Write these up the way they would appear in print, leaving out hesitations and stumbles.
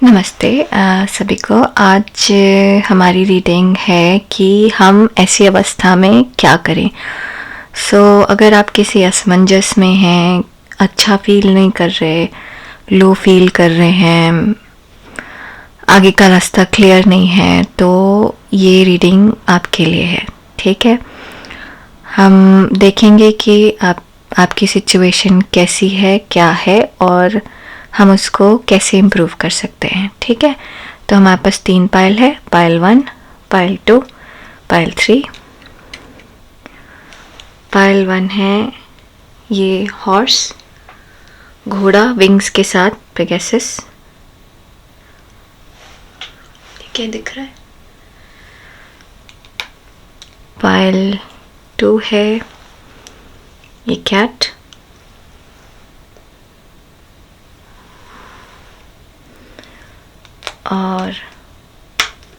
नमस्ते सभी को। आज हमारी रीडिंग है कि हम ऐसी अवस्था में क्या करें। अगर आप किसी असमंजस में हैं, अच्छा फील नहीं कर रहे, लो फील कर रहे हैं, आगे का रास्ता क्लियर नहीं है, तो ये रीडिंग आपके लिए है। ठीक है, हम देखेंगे कि आपकी सिचुएशन कैसी है, क्या है, और हम उसको कैसे इम्प्रूव कर सकते हैं। ठीक है, तो हमारे पास 3 पाइल है, पाइल 1, पाइल 2, पाइल 3। पाइल 1 है ये हॉर्स, घोड़ा विंग्स के साथ, पेगासस। क्या दिख रहा है? पाइल 2 है ये कैट, और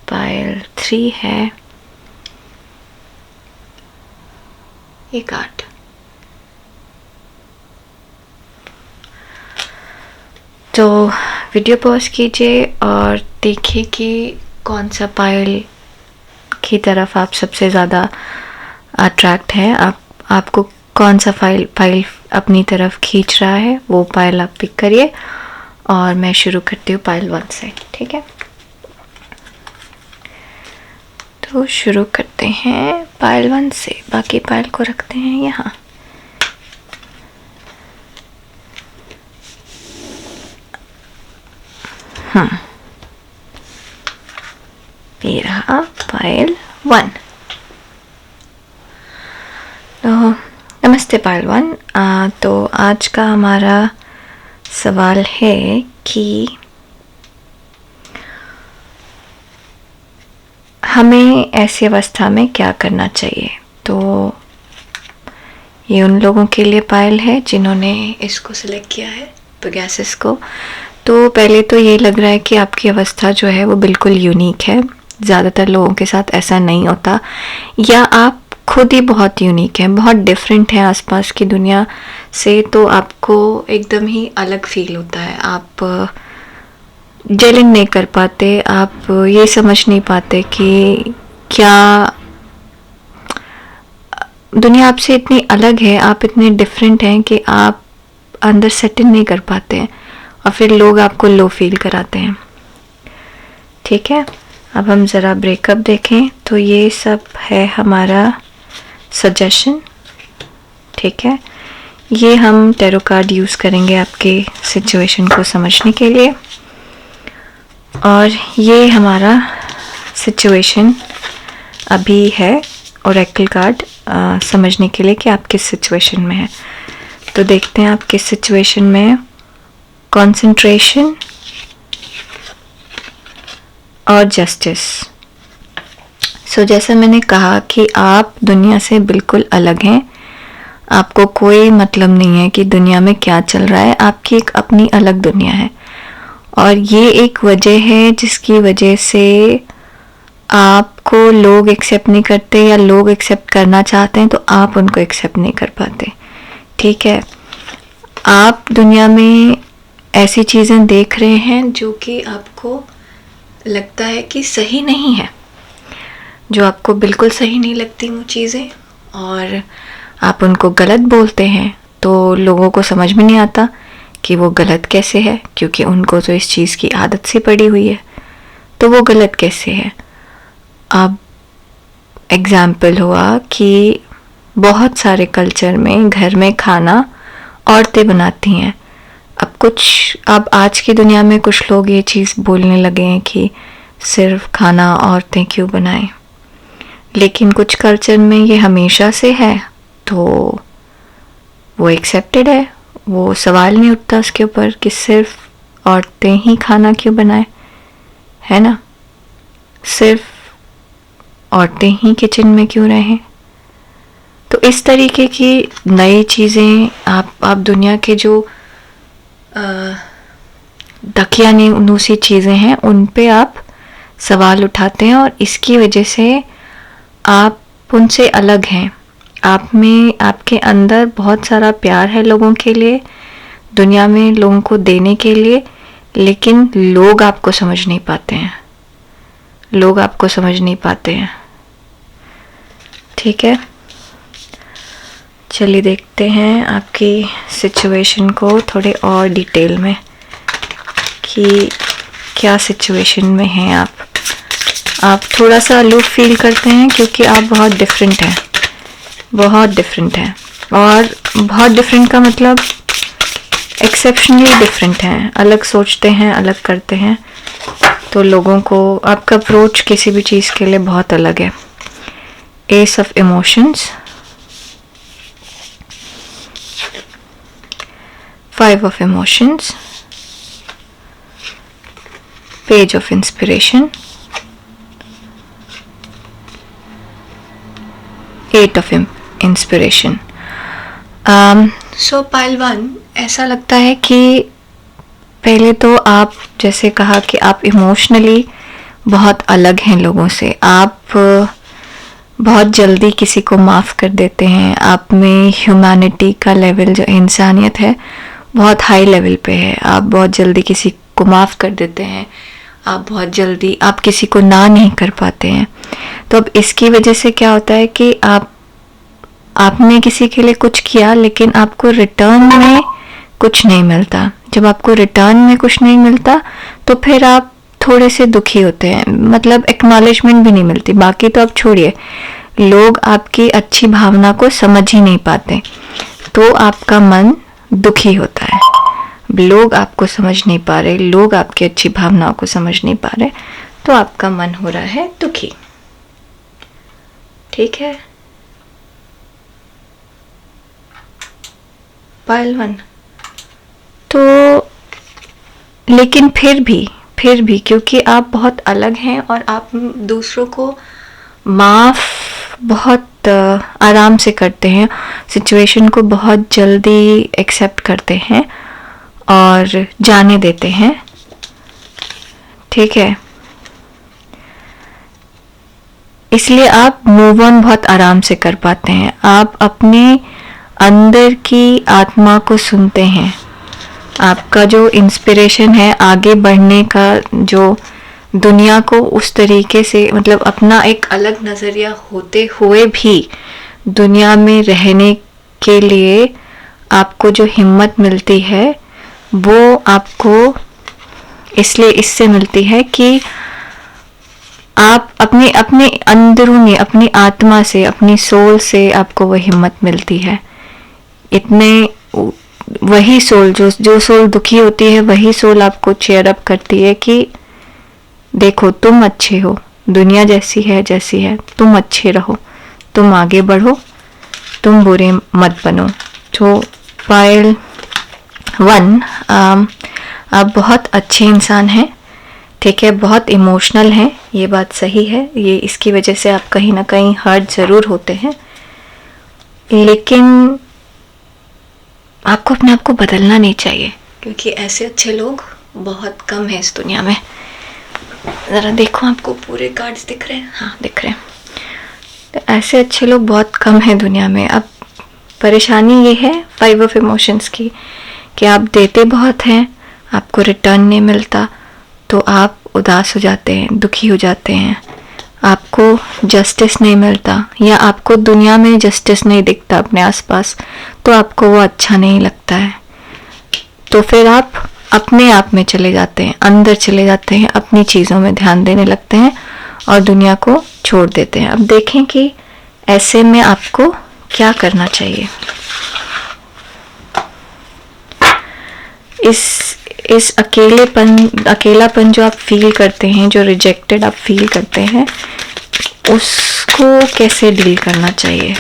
पाइल 3 है ये कार्ड। तो वीडियो पॉज कीजिए और देखिए कि कौन सा पाइल की तरफ आप सबसे ज़्यादा अट्रैक्ट है। आपको कौन सा पाइल अपनी तरफ खींच रहा है, वो पाइल आप पिक करिए। और मैं शुरू करती हूँ पाइल 1 से। ठीक है, तो शुरू करते हैं पाइल 1 से। बाकी पाइल को रखते हैं यहाँ। ये रहा पाइल 1। तो नमस्ते पाइल 1। तो आज का हमारा सवाल है कि हमें ऐसी अवस्था में क्या करना चाहिए। तो ये उन लोगों के लिए पाइल है जिन्होंने इसको सिलेक्ट किया है, पेगासस को। तो पहले तो ये लग रहा है कि आपकी अवस्था जो है वो बिल्कुल यूनिक है। ज़्यादातर लोगों के साथ ऐसा नहीं होता, या आप खुद ही बहुत यूनिक हैं, बहुत डिफरेंट है आसपास की दुनिया से। तो आपको एकदम ही अलग फील होता है। आप जेलिंग नहीं कर पाते, आप ये समझ नहीं पाते कि क्या दुनिया आपसे इतनी अलग है, आप इतने डिफरेंट हैं कि आप अंदर सेटल नहीं कर पाते हैं, और फिर लोग आपको लो फील कराते हैं। ठीक है, अब हम ज़रा ब्रेकअप देखें। तो ये सब है हमारा सजेशन। ठीक है, ये हम टैरो कार्ड यूज़ करेंगे आपके सिचुएशन को समझने के लिए। और ये हमारा सिचुएशन अभी है ओरेकल कार्ड समझने के लिए कि आप किस सिचुएशन में हैं। तो देखते हैं आप किस सिचुएशन में हैं। कंसंट्रेशन और जस्टिस। जैसा मैंने कहा कि आप दुनिया से बिल्कुल अलग हैं। आपको कोई मतलब नहीं है कि दुनिया में क्या चल रहा है, आपकी एक अपनी अलग दुनिया है। और ये एक वजह है जिसकी वजह से आपको लोग एक्सेप्ट नहीं करते, या लोग एक्सेप्ट करना चाहते हैं तो आप उनको एक्सेप्ट नहीं कर पाते। ठीक है, आप दुनिया में ऐसी चीज़ें देख रहे हैं जो कि आपको लगता है कि सही नहीं है, जो आपको बिल्कुल सही नहीं लगती वो चीज़ें, और आप उनको गलत बोलते हैं। तो लोगों को समझ में नहीं आता कि वो गलत कैसे है, क्योंकि उनको तो इस चीज़ की आदत सी पड़ी हुई है, तो वो गलत कैसे है। अब एग्जाम्पल हुआ कि बहुत सारे कल्चर में घर में खाना औरतें बनाती हैं। अब आज की दुनिया में कुछ लोग ये चीज़ बोलने लगे हैं कि सिर्फ खाना औरतें क्यों बनाएं, लेकिन कुछ कल्चर में ये हमेशा से है, तो वो एक्सेप्टेड है। वो सवाल नहीं उठता उसके ऊपर कि सिर्फ औरतें ही खाना क्यों बनाएं, है ना। सिर्फ औरतें ही किचन में क्यों रहें। तो इस तरीके की नई चीज़ें आप दुनिया के जो दकियानूसी चीज़ें हैं उन पे आप सवाल उठाते हैं, और इसकी वजह से आप उनसे अलग हैं। आप में, आपके अंदर बहुत सारा प्यार है लोगों के लिए, दुनिया में लोगों को देने के लिए, लेकिन लोग आपको समझ नहीं पाते हैं, लोग आपको समझ नहीं पाते हैं। ठीक है, चलिए देखते हैं आपकी सिचुएशन को थोड़े और डिटेल में कि क्या सिचुएशन में हैं आप थोड़ा सा अलूप फील करते हैं क्योंकि आप बहुत डिफरेंट हैं, बहुत डिफरेंट हैं। और बहुत डिफरेंट का मतलब एक्सेप्शनली डिफरेंट हैं, अलग सोचते हैं, अलग करते हैं। तो लोगों को आपका अप्रोच किसी भी चीज़ के लिए बहुत अलग है। S of emotions, 5 of emotions, page of inspiration, 8 of inspiration. So pile 1, ऐसा लगता है कि पहले तो आप जैसे कहा कि आप इमोशनली बहुत अलग हैं लोगों से। आप बहुत जल्दी किसी को माफ़ कर देते हैं। आप में ह्यूमैनिटी का लेवल, जो इंसानियत है, बहुत हाई लेवल पे है। आप बहुत जल्दी किसी को माफ़ कर देते हैं। आप बहुत जल्दी, आप किसी को ना नहीं कर पाते हैं। तो अब इसकी वजह से क्या होता है कि आपने किसी के लिए कुछ किया लेकिन आपको रिटर्न में कुछ नहीं मिलता। जब आपको रिटर्न में कुछ नहीं मिलता तो फिर आप थोड़े से दुखी होते हैं, मतलब एक्नॉलेजमेंट भी नहीं मिलती। बाकी तो आप छोड़िए, लोग आपकी अच्छी भावना को समझ ही नहीं पाते तो आपका मन दुखी होता है। लोग आपको समझ नहीं पा रहे, लोग आपकी अच्छी भावनाओं को समझ नहीं पा रहे, तो आपका मन हो रहा है दुखी। ठीक है, पाइल 1। तो लेकिन फिर भी क्योंकि आप बहुत अलग हैं और आप दूसरों को माफ़ बहुत आराम से करते हैं, सिचुएशन को बहुत जल्दी एक्सेप्ट करते हैं और जाने देते हैं। ठीक है, इसलिए आप मूव ऑन बहुत आराम से कर पाते हैं। आप अपने अंदर की आत्मा को सुनते हैं। आपका जो इंस्पिरेशन है आगे बढ़ने का, जो दुनिया को उस तरीके से, मतलब अपना एक अलग नज़रिया होते हुए भी दुनिया में रहने के लिए आपको जो हिम्मत मिलती है वो आपको इसलिए इससे मिलती है कि आप अपने अंदरूनी, अपनी आत्मा से, अपनी सोल से आपको वो हिम्मत मिलती है। इतने वही सोल, जो सोल दुखी होती है, वही सोल आपको चेयर अप करती है कि देखो तुम अच्छे हो, दुनिया जैसी है, तुम अच्छे रहो, तुम आगे बढ़ो, तुम बुरे मत बनो। तो पाइल 1, आप बहुत अच्छे इंसान हैं। ठीक है, बहुत इमोशनल हैं, ये बात सही है। ये इसकी वजह से आप कहीं ना कहीं हर्ट ज़रूर होते हैं, लेकिन आपको अपने आप को बदलना नहीं चाहिए क्योंकि ऐसे अच्छे लोग बहुत कम हैं इस दुनिया में। ज़रा देखो, आपको पूरे कार्ड्स दिख रहे हैं? हाँ, दिख रहे हैं। तो ऐसे अच्छे लोग बहुत कम हैं दुनिया में। अब परेशानी ये है 5 ऑफ इमोशंस की कि आप देते बहुत हैं, आपको रिटर्न नहीं मिलता, तो आप उदास हो जाते हैं, दुखी हो जाते हैं। आपको जस्टिस नहीं मिलता या आपको दुनिया में जस्टिस नहीं दिखता अपने आसपास, तो आपको वो अच्छा नहीं लगता है। तो फिर आप अपने आप में चले जाते हैं, अंदर चले जाते हैं, अपनी चीज़ों में ध्यान देने लगते हैं और दुनिया को छोड़ देते हैं। अब देखें कि ऐसे में आपको क्या करना चाहिए। इस अकेलापन जो आप फील करते हैं, जो रिजेक्टेड आप फील करते हैं, उसको कैसे डील करना चाहिए।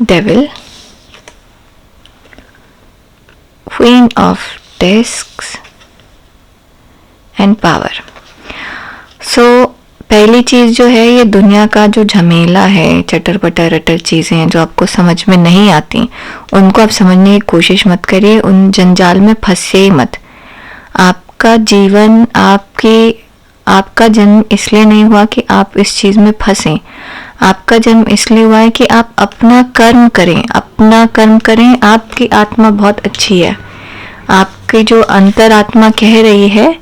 Devil, Queen of Discs and Power. So पहली चीज जो है, ये दुनिया का जो झमेला है, चटर पटर रटर चीजें हैं जो आपको समझ में नहीं आती, उनको आप समझने की कोशिश मत करिए, उन जंजाल में फंसिए ही मत। आपका जीवन, आपका जन्म इसलिए नहीं हुआ कि आप इस चीज में फंसे। आपका जन्म इसलिए हुआ है कि आप अपना कर्म करें, अपना कर्म करें। आपकी आत्मा बहुत अच्छी है, आपकी जो अंतरात्मा कह रही है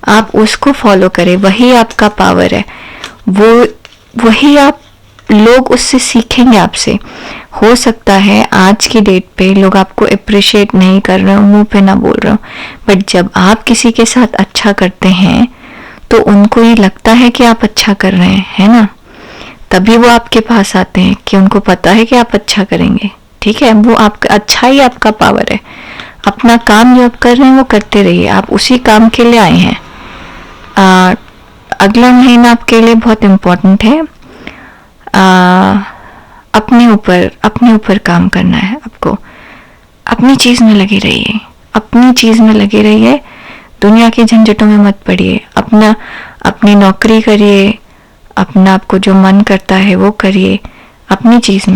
आप उसको फॉलो करें, वही आपका पावर है, वही आप, लोग उससे सीखेंगे आपसे। हो सकता है आज की डेट पे लोग आपको अप्रिशिएट नहीं कर रहे हो, मुंह पे ना बोल रहे हो, बट जब आप किसी के साथ अच्छा करते हैं तो उनको ये लगता है कि आप अच्छा कर रहे हैं, है ना, तभी वो आपके पास आते हैं कि उनको पता है कि आप अच्छा करेंगे। ठीक है, वो आपका अच्छा ही आपका पावर है। अपना काम जो आप कर रहे हैं वो करते रहिए, आप उसी काम के लिए आए हैं। अगला महीना आपके लिए बहुत इम्पोर्टेंट है। अपने ऊपर काम करना है आपको। अपनी चीज में लगे रहिए, अपनी चीज में लगे रहिए, दुनिया के झंझटों में मत पड़िए। अपनी नौकरी करिए, अपना आपको जो मन करता है वो करिए। अपनी चीज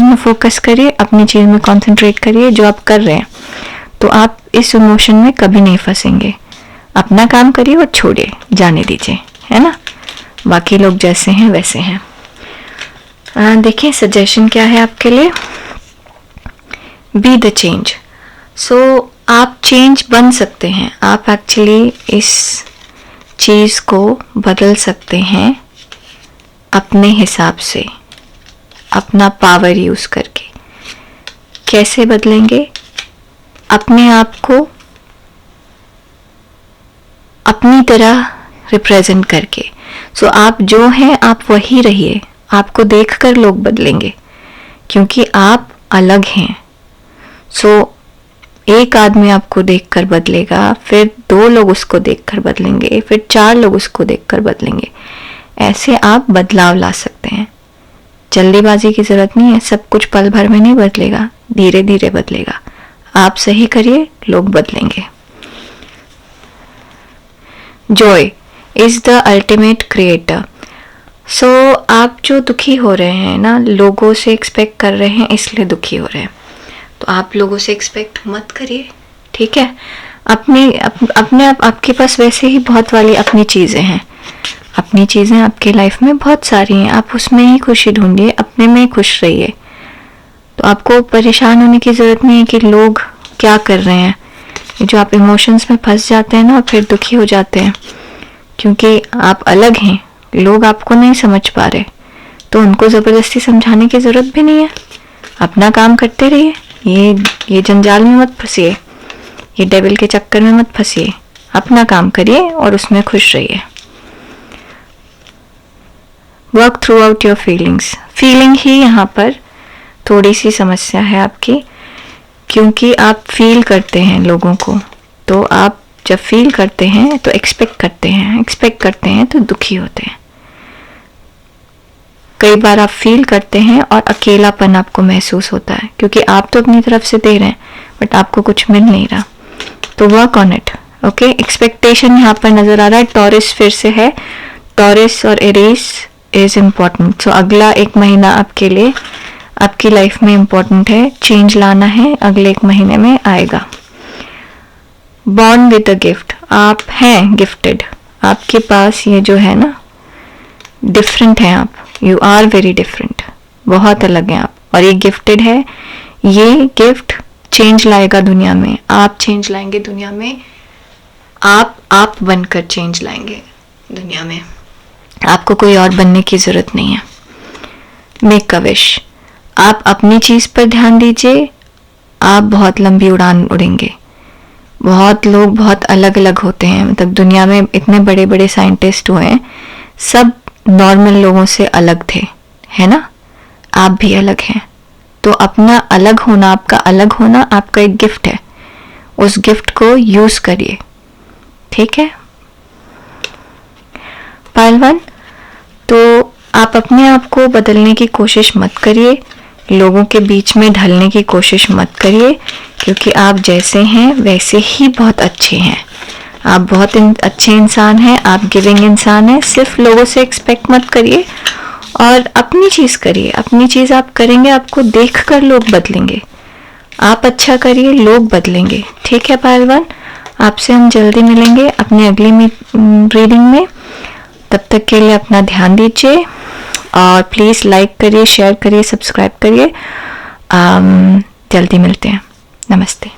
में फोकस करिए, अपनी चीज में कंसंट्रेट करिए जो आप कर रहे हैं, तो आप इस इमोशन में कभी नहीं फंसेंगे। अपना काम करिए और छोड़िए, जाने दीजिए, है ना। बाकी लोग जैसे हैं वैसे हैं। देखिए सजेशन क्या है आपके लिए। Be the change. सो आप चेंज बन सकते हैं, आप एक्चुअली इस चीज को बदल सकते हैं अपने हिसाब से, अपना पावर यूज करके। कैसे बदलेंगे? अपने आप को अपनी तरह रिप्रेजेंट करके। सो आप जो हैं आप वही रहिए, आपको देखकर लोग बदलेंगे क्योंकि आप अलग हैं। सो एक आदमी आपको देखकर बदलेगा, फिर 2 लोग उसको देखकर बदलेंगे, फिर 4 लोग उसको देखकर बदलेंगे। ऐसे आप बदलाव ला सकते हैं। जल्दीबाजी की जरूरत नहीं है, सब कुछ पल भर में नहीं बदलेगा, धीरे धीरे बदलेगा। आप सही करिए, लोग बदलेंगे। Joy is the ultimate creator. So आप जो दुखी हो रहे हैं ना, लोगों से एक्सपेक्ट कर रहे हैं इसलिए दुखी हो रहे हैं, तो आप लोगों से एक्सपेक्ट मत करिए, ठीक है। अपने आपके पास वैसे ही बहुत वाली अपनी चीज़ें हैं, अपनी चीज़ें आपके लाइफ में बहुत सारी हैं, आप उसमें ही खुशी ढूंढिए, अपने में ही खुश रहिए। तो आपको परेशान होने की ज़रूरत नहीं है कि लोग क्या कर रहे हैं। ये जो आप इमोशंस में फंस जाते हैं ना, फिर दुखी हो जाते हैं क्योंकि आप अलग हैं, लोग आपको नहीं समझ पा रहे, तो उनको ज़बरदस्ती समझाने की ज़रूरत भी नहीं है। अपना काम करते रहिए, ये जंजाल में मत फंसिए, ये डेविल के चक्कर में मत फंसिए। अपना काम करिए और उसमें खुश रहिए। Work through out your feelings. Feeling ही यहाँ पर थोड़ी सी समस्या है आपकी, क्योंकि आप फील करते हैं लोगों को, तो आप जब फील करते हैं तो एक्सपेक्ट करते हैं तो दुखी होते हैं। कई बार आप फील करते हैं और अकेलापन आपको महसूस होता है क्योंकि आप तो अपनी तरफ से दे रहे हैं बट आपको कुछ मिल नहीं रहा। तो work on it, okay. Expectation यहाँ पर नजर आ रहा है। टॉरस फिर से है, टॉरस और एरीज इज इम्पॉर्टेंट। सो अगला 1 महीना आपके लिए आपकी लाइफ में इम्पॉर्टेंट है, चेंज लाना है, अगले 1 महीने में आएगा। Born with a gift. आप हैं गिफ्टेड, आपके पास ये जो है ना, डिफरेंट है आप, यू आर वेरी डिफरेंट, बहुत अलग हैं आप, और ये गिफ्टेड है। ये गिफ्ट चेंज लाएगा दुनिया में, आप चेंज लाएंगे दुनिया में, आप बनकर चेंज लाएंगे दुनिया में। आपको कोई और बनने की जरूरत नहीं है। Make a wish. आप अपनी चीज पर ध्यान दीजिए, आप बहुत लंबी उड़ान उड़ेंगे। बहुत लोग बहुत अलग अलग होते हैं, मतलब दुनिया में इतने बड़े बड़े साइंटिस्ट हुए हैं, सब नॉर्मल लोगों से अलग थे, है ना। आप भी अलग हैं, तो अपना अलग होना, आपका अलग होना आपका एक गिफ्ट है, उस गिफ्ट को यूज करिए, ठीक है। पहलवान, तो आप अपने आप को बदलने की कोशिश मत करिए, लोगों के बीच में ढलने की कोशिश मत करिए, क्योंकि आप जैसे हैं वैसे ही बहुत अच्छे हैं। आप बहुत अच्छे इंसान हैं, आप गिविंग इंसान हैं। सिर्फ लोगों से एक्सपेक्ट मत करिए और अपनी चीज़ करिए। अपनी चीज़ आप करेंगे, आपको देखकर लोग बदलेंगे। आप अच्छा करिए, लोग बदलेंगे। ठीक है पायल 1, आपसे हम जल्दी मिलेंगे अपनी अगली रीडिंग में। तब तक के लिए अपना ध्यान दीजिए और प्लीज़ लाइक करिए, शेयर करिए, सब्सक्राइब करिए। जल्दी मिलते हैं। नमस्ते।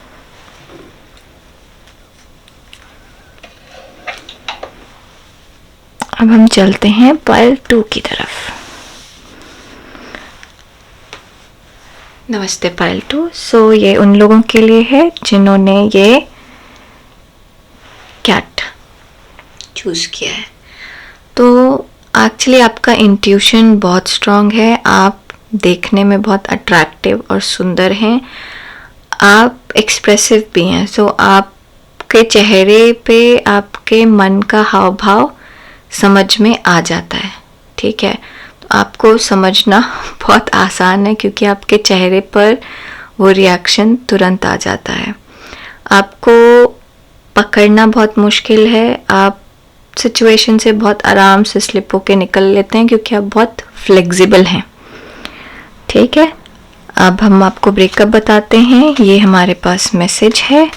अब हम चलते हैं पायल 2 की तरफ। नमस्ते पायल 2। सो ये उन लोगों के लिए है जिन्होंने ये कैट चूज़ किया है। तो एक्चुअली आपका इंट्यूशन बहुत स्ट्रांग है, आप देखने में बहुत अट्रैक्टिव और सुंदर हैं, आप एक्सप्रेसिव भी हैं। सो आपके चेहरे पे आपके मन का हाव भाव समझ में आ जाता है। ठीक है, तो आपको समझना बहुत आसान है क्योंकि आपके चेहरे पर वो रिएक्शन तुरंत आ जाता है। आपको पकड़ना बहुत मुश्किल है, आप सिचुएशन से बहुत आराम से स्लिप होके निकल लेते हैं क्योंकि आप बहुत फ्लेक्सिबल हैं। ठीक है, अब हम आपको ब्रेकअप बताते हैं। ये हमारे पास मैसेज है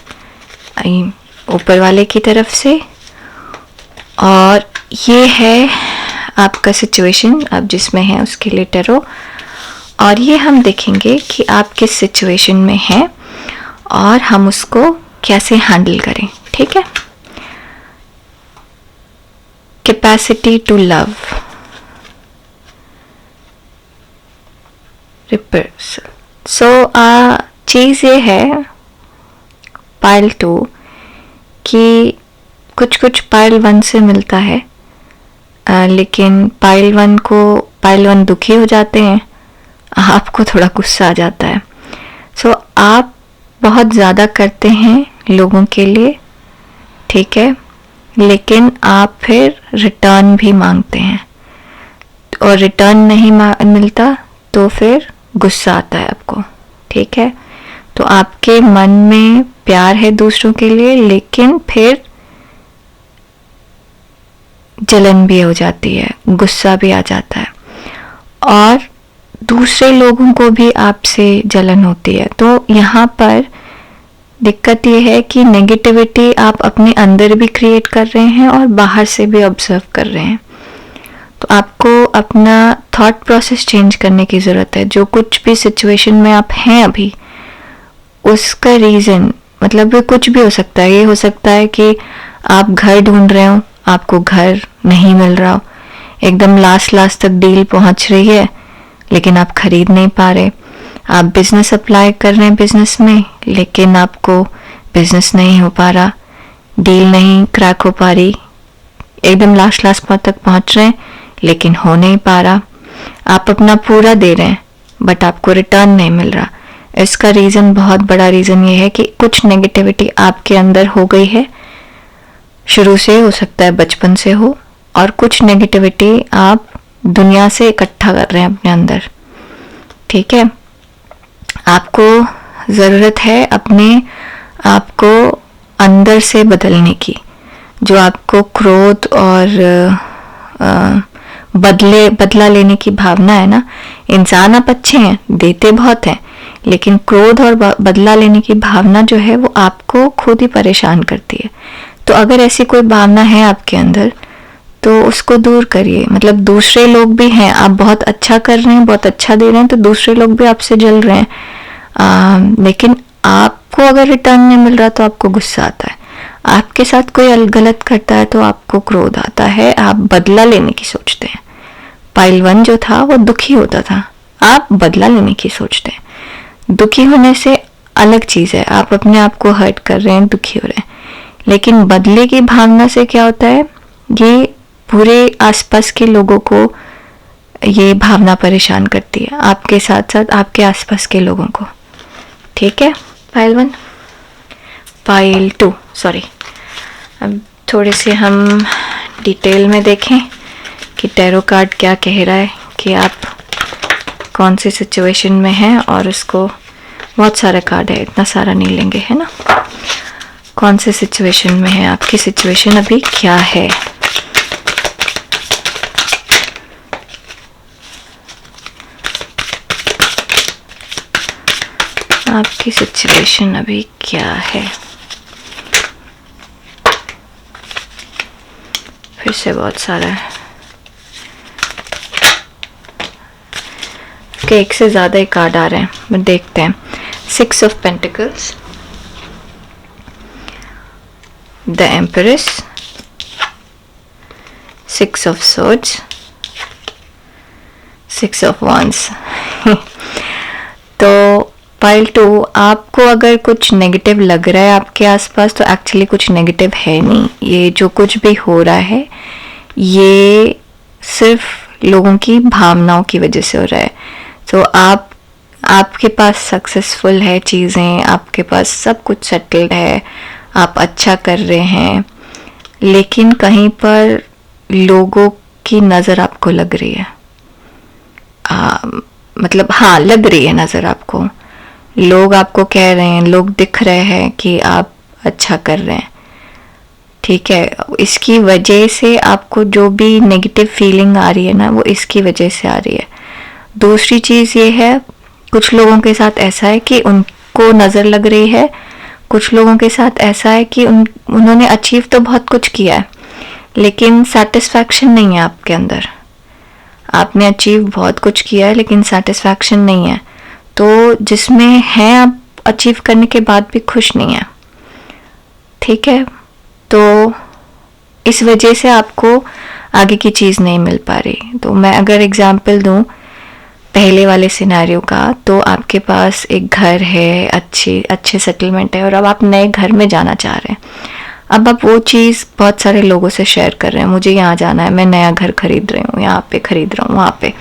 ऊपर वाले की तरफ से और ये है आपका सिचुएशन आप जिसमें हैं उसके लिए टैरो, और ये हम देखेंगे कि आप किस सिचुएशन में हैं और हम उसको कैसे हैंडल करें। ठीक है, कैपेसिटी टू लव, रिपर्सल। सो चीज़ ये है पायल 2 कि कुछ कुछ पायल 1 से मिलता है, लेकिन पायल 1 दुखी हो जाते हैं, आपको थोड़ा गुस्सा आ जाता है। सो आप बहुत ज़्यादा करते हैं लोगों के लिए, ठीक है, लेकिन आप फिर रिटर्न भी मांगते हैं और रिटर्न नहीं मिलता तो फिर गुस्सा आता है आपको। ठीक है, तो आपके मन में प्यार है दूसरों के लिए, लेकिन फिर जलन भी हो जाती है, गुस्सा भी आ जाता है और दूसरे लोगों को भी आपसे जलन होती है। तो यहाँ पर दिक्कत ये है कि नेगेटिविटी आप अपने अंदर भी क्रिएट कर रहे हैं और बाहर से भी ऑब्जर्व कर रहे हैं। तो आपको अपना थॉट प्रोसेस चेंज करने की ज़रूरत है। जो कुछ भी सिचुएशन में आप हैं अभी, उसका रीज़न मतलब ये कुछ भी हो सकता है। ये हो सकता है कि आप घर ढूंढ रहे हो, आपको घर नहीं मिल रहा हो, एकदम लास्ट तक डील पहुंच रही है लेकिन आप खरीद नहीं पा रहे। आप बिजनेस अप्लाई कर रहे हैं बिजनेस में, लेकिन आपको बिजनेस नहीं हो पा रहा, डील नहीं क्रैक हो पा रही, एकदम लास्ट तक पहुंच रहे हैं लेकिन हो नहीं पा रहा। आप अपना पूरा दे रहे हैं बट आपको रिटर्न नहीं मिल रहा। इसका रीज़न, बहुत बड़ा रीज़न ये है कि कुछ नेगेटिविटी आपके अंदर हो गई है, शुरू से हो सकता है, बचपन से हो, और कुछ नेगेटिविटी आप दुनिया से इकट्ठा कर रहे हैं अपने अंदर। ठीक है, आपको ज़रूरत है अपने आप को अंदर से बदलने की। जो आपको क्रोध और बदला लेने की भावना है ना, इंसान आप अच्छे हैं, देते बहुत हैं, लेकिन क्रोध और बदला लेने की भावना जो है वो आपको खुद ही परेशान करती है। तो अगर ऐसी कोई भावना है आपके अंदर तो उसको दूर करिए। मतलब दूसरे लोग भी हैं, आप बहुत अच्छा कर रहे हैं, बहुत अच्छा दे रहे हैं, तो दूसरे लोग भी आपसे जल रहे हैं, लेकिन आपको अगर रिटर्न नहीं मिल रहा तो आपको गुस्सा आता है। आपके साथ कोई गलत करता है तो आपको क्रोध आता है, आप बदला लेने की सोचते हैं। पायल 1 जो था वो दुखी होता था, आप बदला लेने की सोचते हैं। दुखी होने से अलग चीज़ है, आप अपने आप को हर्ट कर रहे हैं, दुखी हो रहे हैं, लेकिन बदले की भावना से क्या होता है, ये पूरे आसपास के लोगों को ये भावना परेशान करती है, आपके साथ साथ आपके आसपास के लोगों को। ठीक है, पायल 2 सॉरी। अब थोड़े से हम डिटेल में देखें कि टैरो कार्ड क्या कह रहा है कि आप कौन सी सिचुएशन में हैं, और उसको बहुत सारा कार्ड है, इतना सारा नहीं लेंगे, है ना। कौन से सिचुएशन में है, आपकी सिचुएशन अभी क्या है। आपकी सिचुएशन अभी क्या है। फिर से बहुत सारा है, एक से ज़्यादा ही कार्ड आ रहे हैं, बट देखते हैं। 6 of pentacles, the empress, 6 of swords, 6 of wands। तो पाइल 2, आपको अगर कुछ नेगेटिव लग रहा है आपके आसपास, तो एक्चुअली कुछ नेगेटिव है नहीं। ये जो कुछ भी हो रहा है ये सिर्फ लोगों की भावनाओं की वजह से हो रहा है। तो आपके पास सक्सेसफुल है चीज़ें, आपके पास सब कुछ सेटल्ड है, आप अच्छा कर रहे हैं, लेकिन कहीं पर लोगों की नज़र आपको लग रही है। मतलब हाँ, लग रही है नज़र आपको, लोग आपको कह रहे हैं, लोग दिख रहे हैं कि आप अच्छा कर रहे हैं, ठीक है। इसकी वजह से आपको जो भी नेगेटिव फीलिंग आ रही है ना, वो इसकी वजह से आ रही है। दूसरी चीज़ ये है, कुछ लोगों के साथ ऐसा है कि उनको नज़र लग रही है, कुछ लोगों के साथ ऐसा है कि उन्होंने अचीव तो बहुत कुछ किया है, लेकिन सेटिस्फैक्शन नहीं है आपके अंदर। आपने अचीव बहुत कुछ किया है लेकिन सेटिस्फैक्शन नहीं है, तो जिसमें है आप अचीव करने के बाद भी खुश नहीं है, ठीक है। तो इस वजह से आपको आगे की चीज़ नहीं मिल पा रही। तो मैं अगर एग्जांपल दूं पहले वाले सिनेरियो का, तो आपके पास एक घर है, अच्छे सेटलमेंट है, और अब आप नए घर में जाना चाह रहे हैं। अब आप वो चीज़ बहुत सारे लोगों से शेयर कर रहे हैं, मुझे यहाँ जाना है, मैं नया घर खरीद रही हूँ, यहाँ पे खरीद रहा हूँ, वहाँ पे।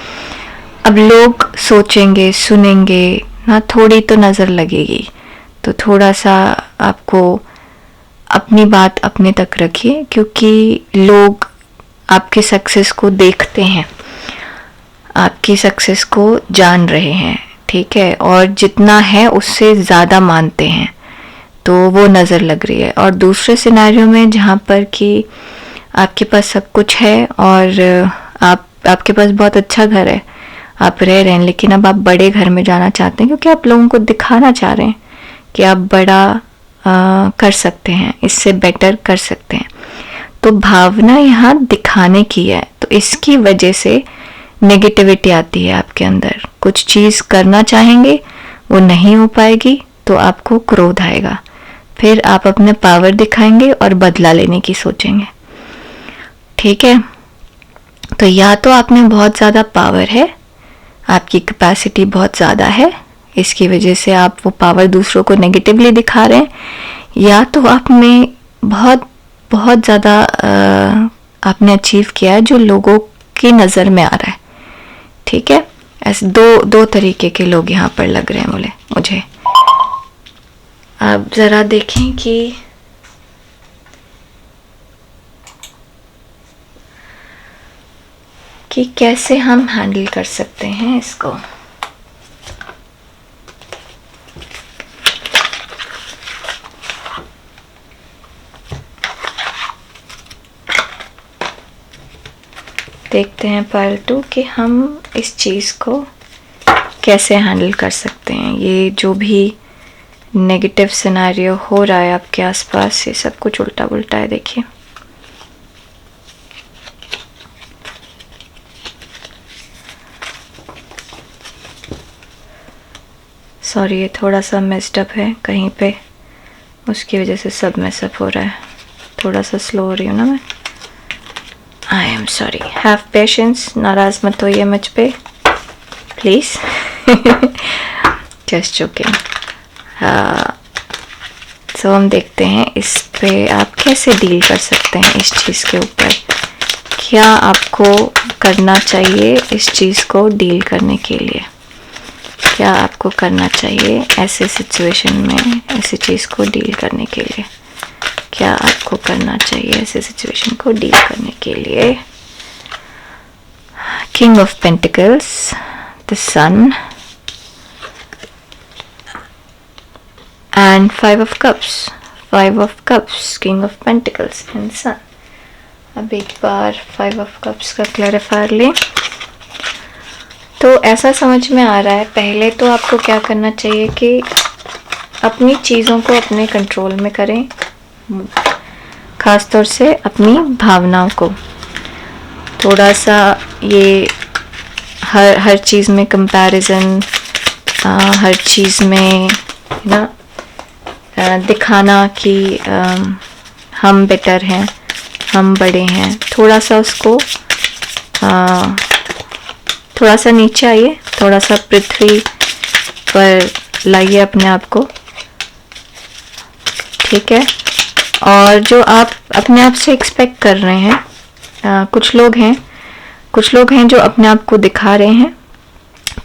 अब लोग सोचेंगे, सुनेंगे ना, थोड़ी तो नज़र लगेगी। तो थोड़ा सा आपको अपनी बात अपने तक रखिए, क्योंकि लोग आपके सक्सेस को देखते हैं, आपकी सक्सेस को जान रहे हैं, ठीक है, और जितना है उससे ज़्यादा मानते हैं, तो वो नज़र लग रही है। और दूसरे सिनेरियो में जहाँ पर कि आपके पास सब कुछ है और आपके पास बहुत अच्छा घर है, आप रह रहे हैं, लेकिन अब आप बड़े घर में जाना चाहते हैं, क्योंकि आप लोगों को दिखाना चाह रहे हैं कि आप बड़ा कर सकते हैं, इससे बेटर कर सकते हैं। तो भावना यहाँ दिखाने की है, तो इसकी वजह से नेगेटिविटी आती है आपके अंदर। कुछ चीज़ करना चाहेंगे, वो नहीं हो पाएगी, तो आपको क्रोध आएगा, फिर आप अपने पावर दिखाएंगे और बदला लेने की सोचेंगे, ठीक है। तो या तो आप में बहुत ज़्यादा पावर है, आपकी कैपेसिटी बहुत ज़्यादा है, इसकी वजह से आप वो पावर दूसरों को नेगेटिवली दिखा रहे हैं, या तो आप में बहुत बहुत ज़्यादा आपने अचीव किया है जो लोगों की नज़र में आ रहा है, ठीक है। ऐसे दो तरीके के लोग यहाँ पर लग रहे हैं मुझे। आप ज़रा देखें कि कैसे हम हैंडल कर सकते हैं इसको। देखते हैं पार्ट 2 कि हम इस चीज़ को कैसे हैंडल कर सकते हैं। ये जो भी नेगेटिव सिनेरियो हो रहा है आपके आसपास, ये सब कुछ उल्टा पुल्टा है, देखिए। सॉरी, ये थोड़ा सा मेस्ड अप है कहीं पे, उसकी वजह से सब मेसअप हो रहा है। थोड़ा सा स्लो हो रही हूँ ना मैं, I am sorry, have patience, नाराज़ मत होइए मुझ पे प्लीज़। Just joking. तो हम देखते हैं इस पे आप कैसे डील कर सकते हैं इस चीज़ के ऊपर। क्या आपको करना चाहिए इस चीज़ को डील करने के लिए? क्या आपको करना चाहिए ऐसे सिचुएशन में ऐसी चीज़ को डील करने के लिए? क्या आपको करना चाहिए ऐसे सिचुएशन को डील करने के लिए? King of pentacles, the sun and 5 of cups। 5 of cups, king of pentacles and sun. अब एक बार 5 ऑफ कप्स का क्लैरिफायर लें। तो ऐसा समझ में आ रहा है, पहले तो आपको क्या करना चाहिए कि अपनी चीज़ों को अपने कंट्रोल में करें, ख़ास तौर से अपनी भावनाओं को। थोड़ा सा ये हर चीज़ में कंपैरिजन, हर चीज़ में ना दिखाना कि हम बेटर हैं, हम बड़े हैं, थोड़ा सा उसको थोड़ा सा नीचे आइए, थोड़ा सा पृथ्वी पर लाइए अपने आप को, ठीक है। और जो आप अपने आप से एक्सपेक्ट कर रहे हैं, कुछ लोग हैं जो अपने आप को दिखा रहे हैं,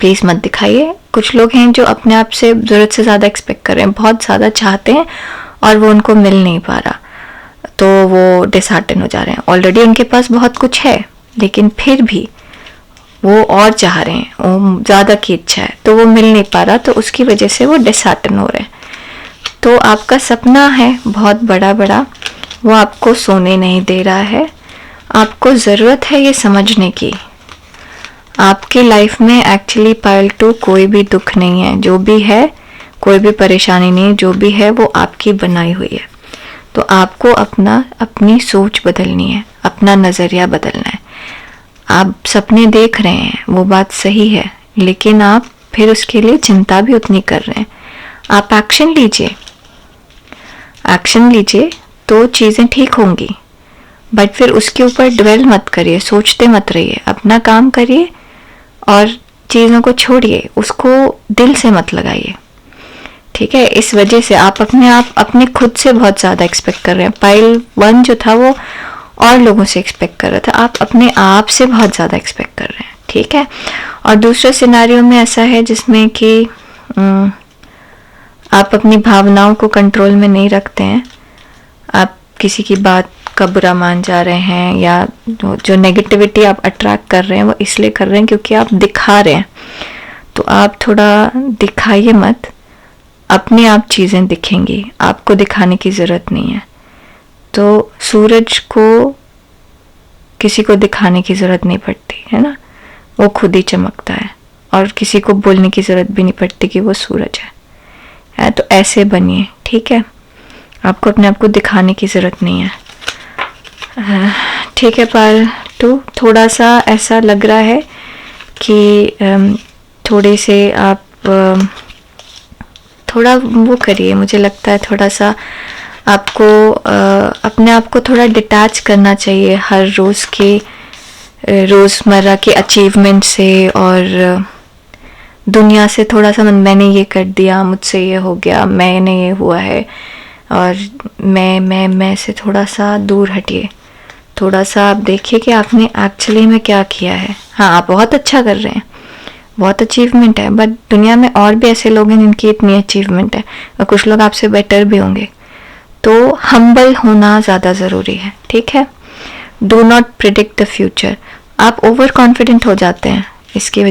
प्लीज़ मत दिखाइए। कुछ लोग हैं जो अपने आप से ज़रूरत से ज़्यादा एक्सपेक्ट कर रहे हैं, बहुत ज़्यादा चाहते हैं और वो उनको मिल नहीं पा रहा, तो वो डिसहार्टन हो जा रहे हैं। ऑलरेडी उनके पास बहुत कुछ है, लेकिन फिर भी वो और चाह रहे हैं, वो ज़्यादा की इच्छा है, तो वो मिल नहीं पा रहा, तो उसकी वजह से वो डिसहार्टन हो रहे हैं। तो आपका सपना है बहुत बड़ा बड़ा, वो आपको सोने नहीं दे रहा है। आपको ज़रूरत है ये समझने की, आपकी लाइफ में एक्चुअली पायल 2 कोई भी दुख नहीं है, जो भी है कोई भी परेशानी नहीं, जो भी है वो आपकी बनाई हुई है। तो आपको अपनी सोच बदलनी है, अपना नज़रिया बदलना है। आप सपने देख रहे हैं, वो बात सही है, लेकिन आप फिर उसके लिए चिंता भी उतनी कर रहे हैं। आप एक्शन लीजिए तो चीज़ें ठीक होंगी, बट फिर उसके ऊपर ड्वेल मत करिए, सोचते मत रहिए, अपना काम करिए और चीज़ों को छोड़िए, उसको दिल से मत लगाइए, ठीक है। इस वजह से आप अपने खुद से बहुत ज़्यादा एक्सपेक्ट कर रहे हैं। पाइल 1 जो था वो और लोगों से एक्सपेक्ट कर रहा था, आप अपने आप से बहुत ज़्यादा एक्सपेक्ट कर रहे हैं, ठीक है। और दूसरे सिनेरियो में ऐसा है जिसमें कि आप अपनी भावनाओं को कंट्रोल में नहीं रखते हैं, आप किसी की बात का बुरा मान जा रहे हैं, या जो नेगेटिविटी आप अट्रैक्ट कर रहे हैं वो इसलिए कर रहे हैं क्योंकि आप दिखा रहे हैं। तो आप थोड़ा दिखाइए मत, अपने आप चीज़ें दिखेंगी, आपको दिखाने की ज़रूरत नहीं है। तो सूरज को किसी को दिखाने की ज़रूरत नहीं पड़ती है ना, वो खुद ही चमकता है, और किसी को बोलने की ज़रूरत भी नहीं पड़ती कि वो सूरज है। तो ऐसे बनिए, ठीक है। आपको अपने आप को दिखाने की ज़रूरत नहीं है, ठीक है। पायल 2 थोड़ा सा ऐसा लग रहा है कि थोड़े से आप थोड़ा वो करिए, मुझे लगता है थोड़ा सा आपको अपने आप को थोड़ा डिटैच करना चाहिए हर रोज़ के रोज़मर्रा के अचीवमेंट से, और दुनिया से थोड़ा सा मैंने ये कर दिया, मुझसे ये हो गया, मैंने ये हुआ है, और मैं से थोड़ा सा दूर हटिए। थोड़ा सा आप देखिए कि आपने एक्चुअली में क्या किया है। हाँ, आप बहुत अच्छा कर रहे हैं, बहुत अचीवमेंट है, बट दुनिया में और भी ऐसे लोग हैं जिनकी इतनी अचीवमेंट है, और कुछ लोग आपसे बेटर भी होंगे। तो हम्बल होना ज़्यादा ज़रूरी है, ठीक है। Do not predict the future. आप ओवर कॉन्फिडेंट हो जाते हैं इसकी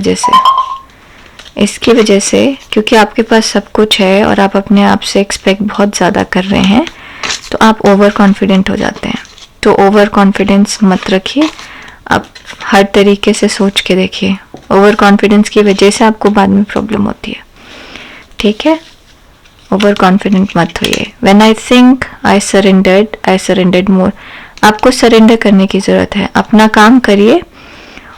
वजह से, क्योंकि आपके पास सब कुछ है और आप अपने आप से एक्सपेक्ट बहुत ज़्यादा कर रहे हैं, तो आप ओवर कॉन्फिडेंट हो जाते हैं। तो ओवर कॉन्फिडेंस मत रखिए, आप हर तरीके से सोच के देखिए। ओवर कॉन्फिडेंस की वजह से आपको बाद में प्रॉब्लम होती है, ठीक है। ओवर कॉन्फिडेंट मत होइए। When I think I surrendered more. आपको सरेंडर करने की ज़रूरत है, अपना काम करिए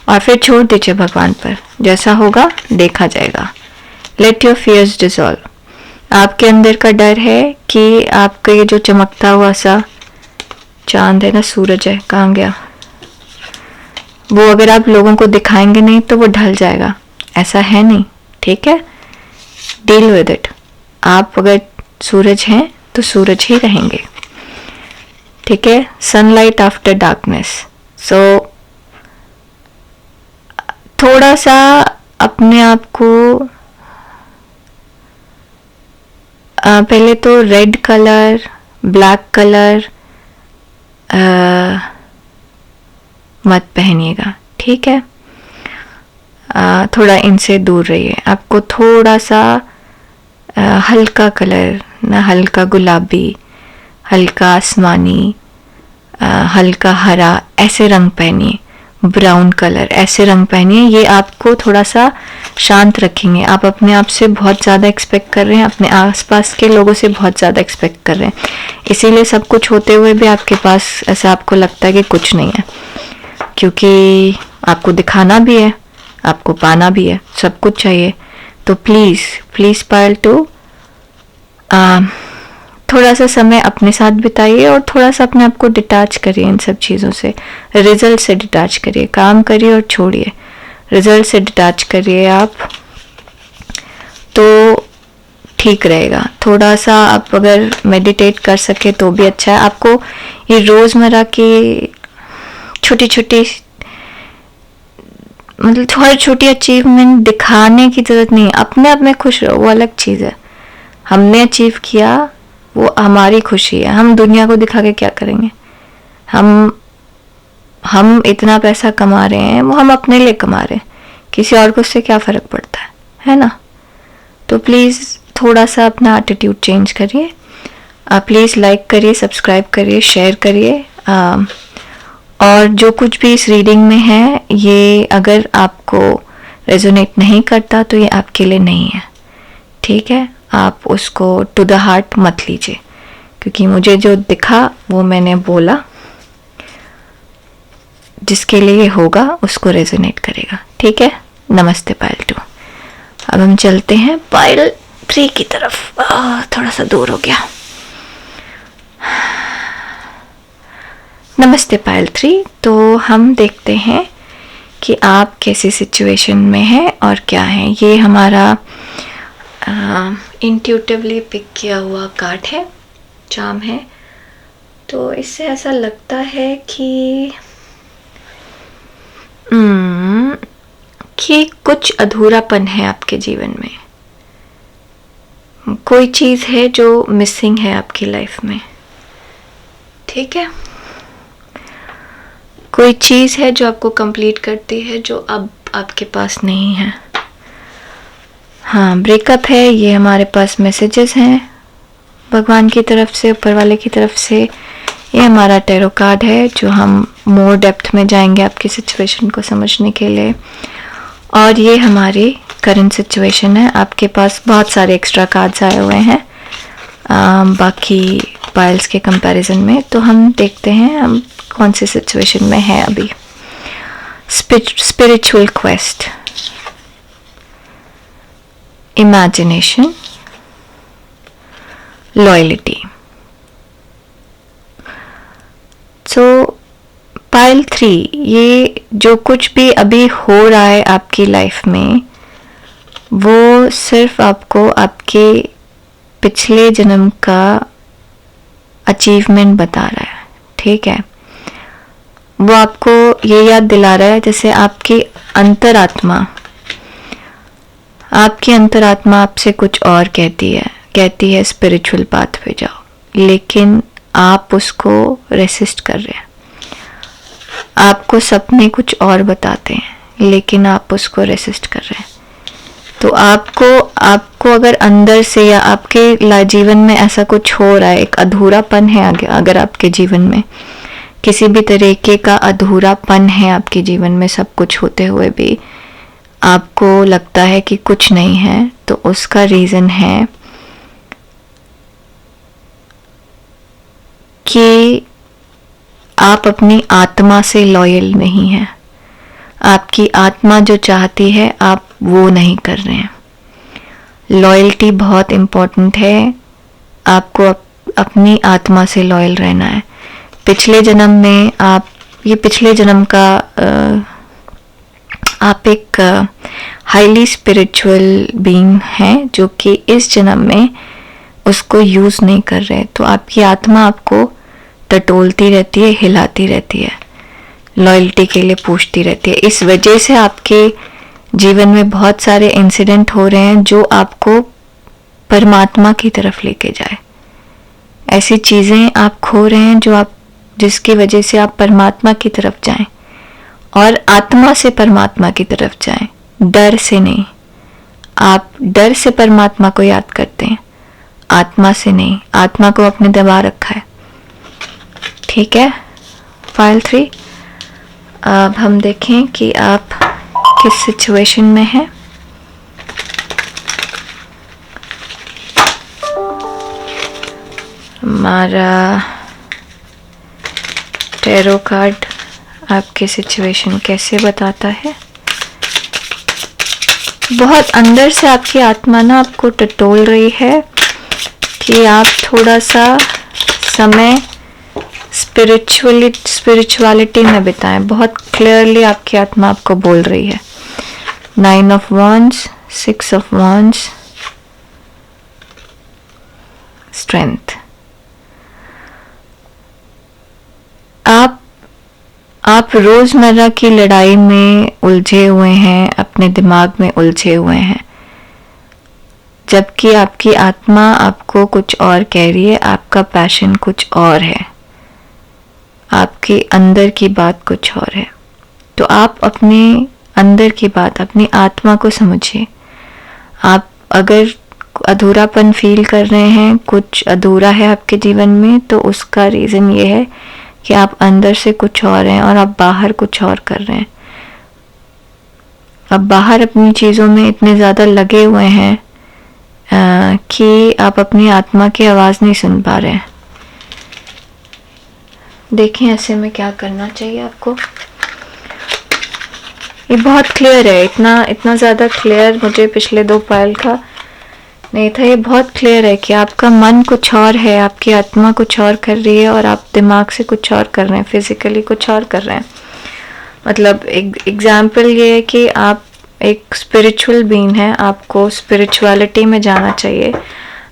और फिर छोड़ दीजिए भगवान पर, जैसा होगा देखा जाएगा। Let your fears dissolve. आपके अंदर का डर है कि आपका ये जो चमकता हुआ सा चांद है ना, सूरज है, कहाँ गया वो, अगर आप लोगों को दिखाएंगे नहीं तो वो ढल जाएगा, ऐसा है नहीं, ठीक है। Deal with it. आप अगर सूरज हैं तो सूरज ही रहेंगे, ठीक है। Sunlight after darkness. सो थोड़ा सा अपने आप को पहले तो रेड कलर, ब्लैक कलर मत पहनिएगा, ठीक है। थोड़ा इनसे दूर रहिए। आपको थोड़ा सा हल्का कलर ना, हल्का गुलाबी, हल्का आसमानी, हल्का हरा ऐसे रंग पहनिए, ब्राउन कलर ऐसे रंग पहनिए। ये आपको थोड़ा सा शांत रखेंगे। आप अपने आप से बहुत ज़्यादा एक्सपेक्ट कर रहे हैं, अपने आसपास के लोगों से बहुत ज़्यादा एक्सपेक्ट कर रहे हैं, इसीलिए सब कुछ होते हुए भी आपके पास ऐसा आपको लगता है कि कुछ नहीं है, क्योंकि आपको दिखाना भी है, आपको पाना भी है, सब कुछ चाहिए। तो प्लीज़ प्लीज़ पायल टू थोड़ा सा समय अपने साथ बिताइए और थोड़ा सा अपने आप को डिटैच करिए इन सब चीज़ों से। रिजल्ट से डिटैच करिए, काम करिए और छोड़िए, रिजल्ट से डिटैच करिए आप, तो ठीक रहेगा। थोड़ा सा आप अगर मेडिटेट कर सके तो भी अच्छा है। आपको ये रोज़मर्रा की छोटी छोटी मतलब हर छोटी अचीवमेंट दिखाने की ज़रूरत नहीं है। अपने आप में खुश रहो, वो अलग चीज़ है। हमने अचीव किया, वो हमारी खुशी है। हम दुनिया को दिखा के क्या करेंगे? हम इतना पैसा कमा रहे हैं, वो हम अपने लिए कमा रहे हैं, किसी और को उससे क्या फ़र्क पड़ता है ना? तो प्लीज़ थोड़ा सा अपना एटीट्यूड चेंज करिए। प्लीज़ लाइक करिए, सब्सक्राइब करिए, शेयर करिए। और जो कुछ भी इस रीडिंग में है, ये अगर आपको रेजोनेट नहीं करता तो ये आपके लिए नहीं है, ठीक है? आप उसको टू द हार्ट मत लीजिए, क्योंकि मुझे जो दिखा वो मैंने बोला। जिसके लिए होगा उसको रेजोनेट करेगा, ठीक है? नमस्ते पायल 2। अब हम चलते हैं पायल 3 की तरफ। थोड़ा सा दूर हो गया। नमस्ते पायल 3। तो हम देखते हैं कि आप कैसी सिचुएशन में हैं और क्या है। ये हमारा इंट्यूटिवली पिक किया हुआ कार्ड है, चार्म है। तो इससे ऐसा लगता है कि कुछ अधूरापन है आपके जीवन में, कोई चीज़ है जो मिसिंग है आपकी लाइफ में, ठीक है? कोई चीज़ है जो आपको कंप्लीट करती है, जो अब आपके पास नहीं है। हाँ, ब्रेकअप है। ये हमारे पास मैसेजेस हैं भगवान की तरफ से, ऊपर वाले की तरफ से। ये हमारा टैरो कार्ड है, जो हम मोर डेप्थ में जाएंगे आपकी सिचुएशन को समझने के लिए। और ये हमारी करंट सिचुएशन है। आपके पास बहुत सारे एक्स्ट्रा कार्ड्स आए हुए हैं बाकी पाइल्स के कंपैरिजन में। तो हम देखते हैं हम कौन सी सिचुएशन में है अभी। Spiritual quest, imagination, loyalty. सो पाइल 3, ये जो कुछ भी अभी हो रहा है आपकी लाइफ में, वो सिर्फ आपको आपके पिछले जन्म का अचीवमेंट बता रहा है, ठीक है? वो आपको ये याद दिला रहा है, जैसे आपकी अंतरात्मा आपसे कुछ और कहती है स्पिरिचुअल पाथ पे जाओ, लेकिन आप उसको रेसिस्ट कर रहे हैं। आपको सपने कुछ और बताते हैं, लेकिन आप उसको रेसिस्ट कर रहे हैं। तो आपको अगर अंदर से या आपके जीवन में ऐसा कुछ हो रहा है, एक अधूरापन है अगर आपके जीवन में किसी भी तरीके का अधूरापन है आपके जीवन में, सब कुछ होते हुए भी आपको लगता है कि कुछ नहीं है, तो उसका रीज़न है कि आप अपनी आत्मा से लॉयल नहीं हैं। आपकी आत्मा जो चाहती है आप वो नहीं कर रहे हैं। लॉयल्टी बहुत इम्पोर्टेंट है। आपको अपनी आत्मा से लॉयल रहना है। पिछले जन्म में पिछले जन्म का आप एक हाईली स्पिरिचुअल बीइंग हैं, जो कि इस जन्म में उसको यूज़ नहीं कर रहे। तो आपकी आत्मा आपको टटोलती रहती है, हिलाती रहती है, लॉयल्टी के लिए पूछती रहती है। इस वजह से आपके जीवन में बहुत सारे इंसिडेंट हो रहे हैं जो आपको परमात्मा की तरफ लेके जाए। ऐसी चीज़ें आप खो रहे हैं जिसकी वजह से आप परमात्मा की तरफ जाएं, और आत्मा से परमात्मा की तरफ जाएं, डर से नहीं। आप डर से परमात्मा को याद करते हैं, आत्मा से नहीं। आत्मा को आपने दबा रखा है, ठीक है, फाइल 3। अब हम देखें कि आप किस सिचुएशन में हैं। हमारा टैरो कार्ड आपकी सिचुएशन कैसे बताता है। बहुत अंदर से आपकी आत्मा ना आपको टटोल रही है कि आप थोड़ा सा समय स्पिरिचुअलिटी में बिताएं। बहुत क्लियरली आपकी आत्मा आपको बोल रही है। 9 of wands, 6 of wands, strength. आप रोजमर्रा की लड़ाई में उलझे हुए हैं, अपने दिमाग में उलझे हुए हैं, जबकि आपकी आत्मा आपको कुछ और कह रही है। आपका पैशन कुछ और है, आपके अंदर की बात कुछ और है। तो आप अपने अंदर की बात, अपनी आत्मा को समझिए। आप अगर अधूरापन फील कर रहे हैं, कुछ अधूरा है आपके जीवन में, तो उसका रीज़न ये है कि आप अंदर से कुछ और हैं और आप बाहर कुछ और कर रहे हैं। आप बाहर अपनी चीज़ों में इतने ज़्यादा लगे हुए हैं कि आप अपनी आत्मा की आवाज़ नहीं सुन पा रहे हैं। देखें ऐसे में क्या करना चाहिए आपको। ये बहुत क्लियर है, इतना ज़्यादा क्लियर मुझे पिछले 2 पायल का नहीं था। ये बहुत क्लियर है कि आपका मन कुछ और है, आपकी आत्मा कुछ और कर रही है और आप दिमाग से कुछ और कर रहे हैं, फिजिकली कुछ और कर रहे हैं। मतलब एग्जाम्पल ये है कि आप एक स्पिरिचुअल बीइंग हैं, आपको स्पिरिचुअलिटी में जाना चाहिए।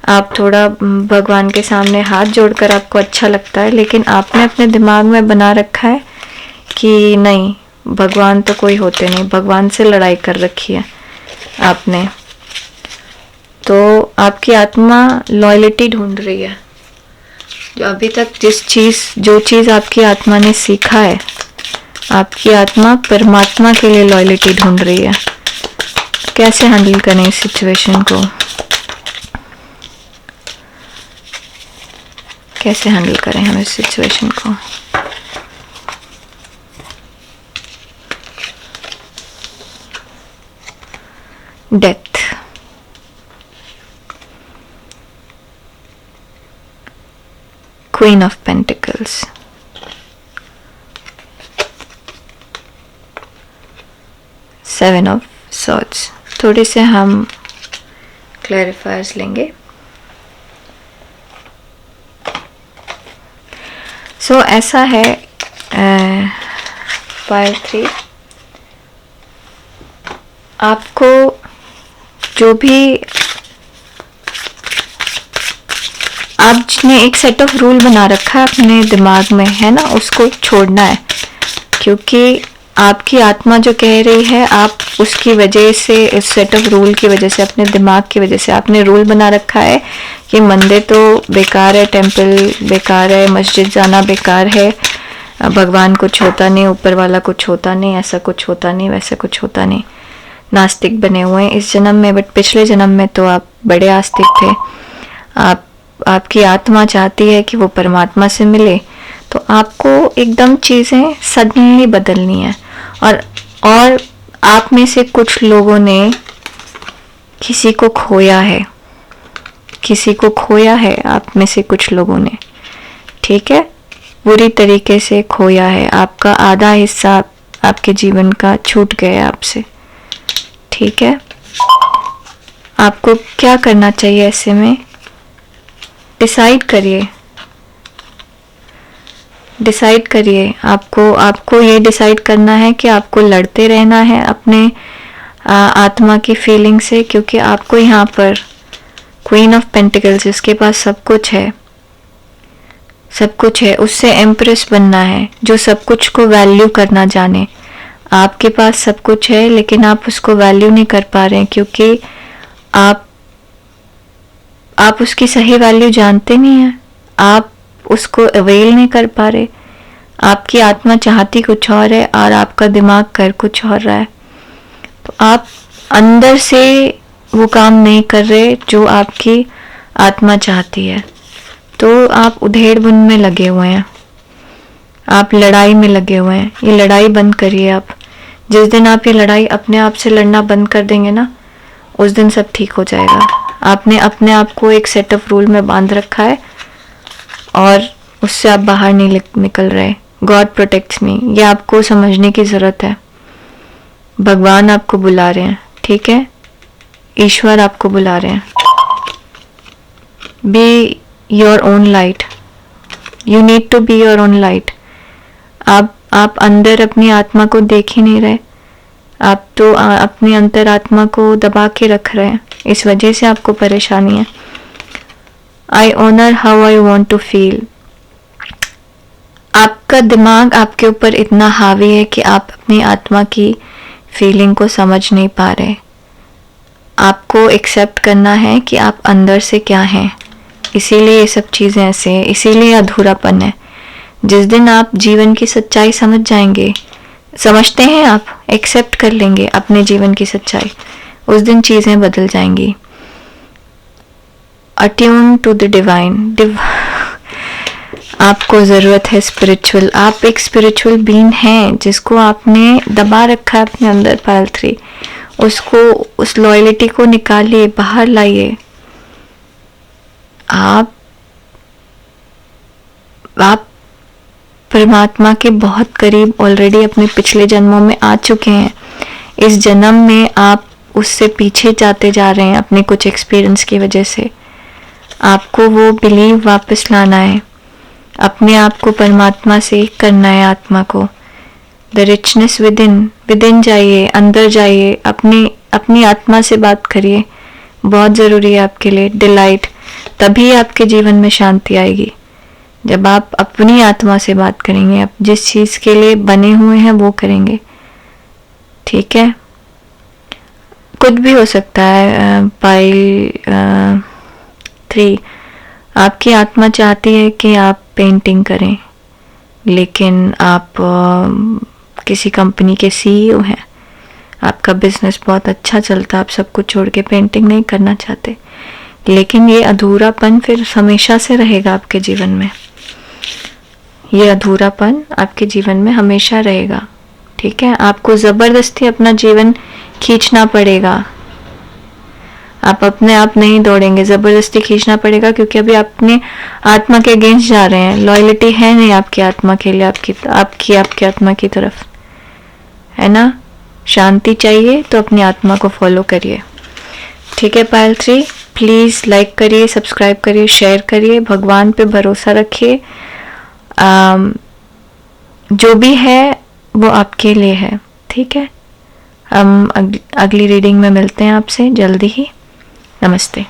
आप थोड़ा भगवान के सामने हाथ जोड़कर आपको अच्छा लगता है, लेकिन आपने अपने दिमाग में बना रखा है कि नहीं, भगवान तो कोई होते नहीं, भगवान से लड़ाई कर रखी है आपने। तो आपकी आत्मा लॉयल्टी ढूंढ रही है। जो अभी तक जो चीज़ आपकी आत्मा ने सीखा है, आपकी आत्मा परमात्मा के लिए लॉयल्टी ढूंढ रही है। कैसे हैंडल करें इस सिचुएशन को, कैसे हैंडल करें हम इस सिचुएशन को। Death, queen of pentacles, seven of swords. थोड़े से हम क्लैरिफायर्स लेंगे। सो ऐसा है, फाइल 3 आपको जो भी आपने एक सेट ऑफ रूल बना रखा है अपने दिमाग में, है ना, उसको छोड़ना है। क्योंकि आपकी आत्मा जो कह रही है, आप उसकी वजह से, इस सेट ऑफ रूल की वजह से, अपने दिमाग की वजह से आपने रूल बना रखा है कि मंदिर तो बेकार है, टेंपल बेकार है, मस्जिद जाना बेकार है, भगवान कुछ होता नहीं, ऊपर वाला कुछ होता नहीं, ऐसा कुछ होता नहीं, वैसा कुछ होता नहीं। नास्तिक बने हुए हैं इस जन्म में, बट पिछले जन्म में तो आप बड़े आस्तिक थे। आपकी आत्मा चाहती है कि वो परमात्मा से मिले, तो आपको एकदम चीज़ें सडनली बदलनी है। और आप में से कुछ लोगों ने किसी को खोया है, आप में से कुछ लोगों ने, ठीक है, बुरी तरीके से खोया है। आपका आधा हिस्सा आपके जीवन का छूट गया आपसे, ठीक है। आपको क्या करना चाहिए ऐसे में? डिसाइड करिए। आपको ये डिसाइड करना है कि आपको लड़ते रहना है अपने आत्मा की फीलिंग से, क्योंकि आपको यहाँ पर क्वीन ऑफ पेंटिकल्स, जिसके पास सब कुछ है, उससे एम्प्रेस बनना है, जो सब कुछ को वैल्यू करना जाने। आपके पास सब कुछ है, लेकिन आप उसको वैल्यू नहीं कर पा रहे हैं, क्योंकि आप उसकी सही वैल्यू जानते नहीं हैं, आप उसको अवेल नहीं कर पा रहे। आपकी आत्मा चाहती कुछ और है और आपका दिमाग कर कुछ और रहा है। तो आप अंदर से वो काम नहीं कर रहे जो आपकी आत्मा चाहती है, तो आप उधेड़ बुन में लगे हुए हैं। आप लड़ाई में लगे हुए हैं, ये लड़ाई बंद करिए आप। जिस दिन आप ये लड़ाई अपने आप से लड़ना बंद कर देंगे ना, उस दिन सब ठीक हो जाएगा। आपने अपने आप को एक सेट ऑफ रूल में बांध रखा है और उससे आप बाहर नहीं निकल रहे। गॉड प्रोटेक्ट्स मी, ये आपको समझने की ज़रूरत है। भगवान आपको बुला रहे हैं, ठीक है, ईश्वर आपको बुला रहे हैं। Be your own light, you need to be your own light. आप अंदर अपनी आत्मा को देख ही नहीं रहे, आप तो अपनी अंतरात्मा को दबा के रख रहे हैं, इस वजह से आपको परेशानी है। I honour how I want to feel. आपका दिमाग आपके ऊपर इतना हावी है कि आप अपनी आत्मा की फीलिंग को समझ नहीं पा रहे। आपको एक्सेप्ट करना है कि आप अंदर से क्या हैं, इसीलिए ये सब चीज़ें ऐसे हैं, इसीलिए अधूरापन है। जिस दिन आप जीवन की सच्चाई समझ जाएंगे, समझते हैं आप, एक्सेप्ट कर लेंगे अपने जीवन की सच्चाई, उस दिन चीज़ें बदल जाएंगी। अट्यून टू द डिवाइन, आपको ज़रूरत है स्पिरिचुअल, आप एक स्पिरिचुअल बीइंग हैं जिसको आपने दबा रखा है अपने अंदर। पायल 3, उसको, उस लॉयल्टी को निकालिए, बाहर लाइए। आप परमात्मा के बहुत करीब ऑलरेडी अपने पिछले जन्मों में आ चुके हैं। इस जन्म में आप उससे पीछे जाते जा रहे हैं अपने कुछ एक्सपीरियंस की वजह से। आपको वो बिलीव वापस लाना है, अपने आप को परमात्मा से एक करना है, आत्मा को। द रिचनेस विदिन जाइए, अंदर जाइए, अपनी आत्मा से बात करिए, बहुत ज़रूरी है आपके लिए। डिलाइट, तभी आपके जीवन में शांति आएगी जब आप अपनी आत्मा से बात करेंगे। आप जिस चीज़ के लिए बने हुए हैं वो करेंगे, ठीक है। कुछ भी हो सकता है। पाइल 3, आपकी आत्मा चाहती है कि आप पेंटिंग करें, लेकिन आप किसी कंपनी के सीईओ हैं, आपका बिजनेस बहुत अच्छा चलता है, आप सब कुछ छोड़ के पेंटिंग नहीं करना चाहते, लेकिन ये अधूरापन फिर हमेशा से रहेगा आपके जीवन में। ये अधूरापन आपके जीवन में हमेशा रहेगा, ठीक है। आपको ज़बरदस्ती अपना जीवन खींचना पड़ेगा, आप अपने आप नहीं दौड़ेंगे, ज़बरदस्ती खींचना पड़ेगा, क्योंकि अभी अपने आत्मा के अगेंस्ट जा रहे हैं। लॉयल्टी है नहीं आपकी आत्मा के लिए, आपकी आत्मा की तरफ, है ना। शांति चाहिए तो अपनी आत्मा को फॉलो करिए, ठीक है। पायल 3, प्लीज़ लाइक करिए, सब्सक्राइब करिए, शेयर करिए, भगवान पे भरोसा रखिए। जो भी है वो आपके लिए है, ठीक है। हम अगली रीडिंग में मिलते हैं आपसे जल्दी ही। नमस्ते।